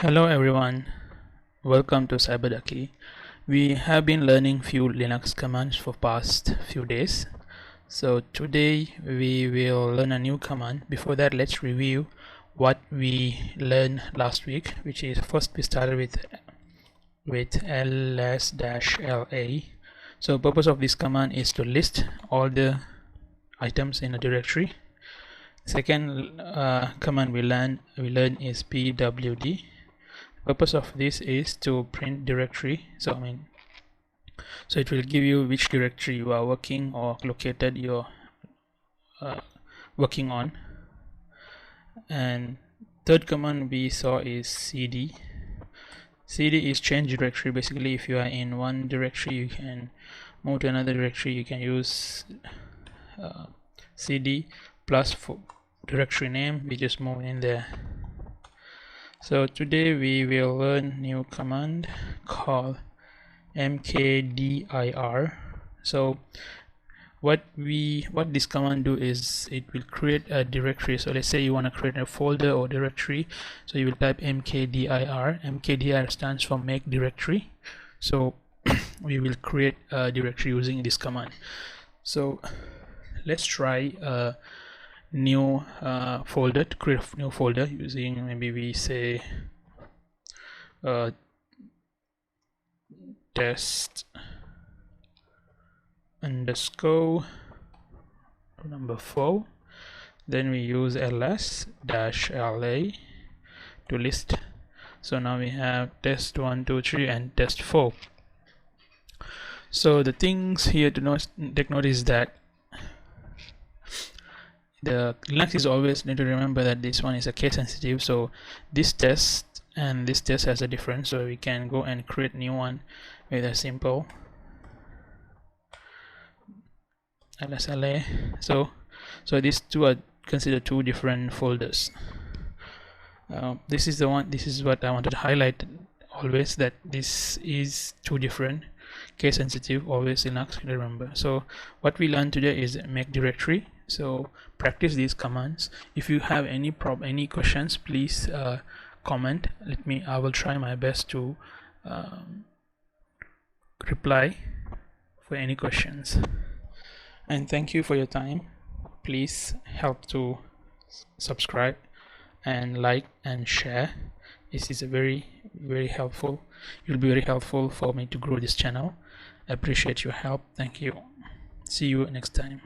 Hello everyone, welcome to CyberDucky. We have been learning few Linux commands for past few days. So today we will learn a new command. Before that, let's review what we learned last week, which is first we started with ls-la. So purpose of this command is to list all the items in a directory. Second command we learn is pwd. Purpose of this is to print directory. So it will give you which directory you are working or located you're working on. And third command we saw is cd. Cd is change directory. Basically, if you are in one directory, you can move to another directory. You can use cd plus for directory name. We just move in there. So today we will learn new command called mkdir. So what this command do is it will create a directory. So let's say you want to create a folder or directory, so you will type mkdir. Mkdir stands for make directory. So we will create a directory using this command. So let's try a new folder, to create a new folder using, maybe we say test underscore number 4. Then we use ls-la to list. So now we have test 1, 2, 3 and test 4. So the things here to take note is that the Linux is always need to remember that this one is a case sensitive. So this test and this test has a difference. So we can go and create new one with a simple ls-la. So these two are considered two different folders. This is the one. This is what I wanted to highlight always, that this is two different case sensitive. Always Linux, remember. So what we learned today is make directory. So practice these commands. If you have any questions, please comment. I will try my best to reply for any questions. And thank you for your time. Please help to subscribe and like and share. This is a very helpful. It will be very helpful for me to grow this channel. I appreciate your help. Thank you. See you next time.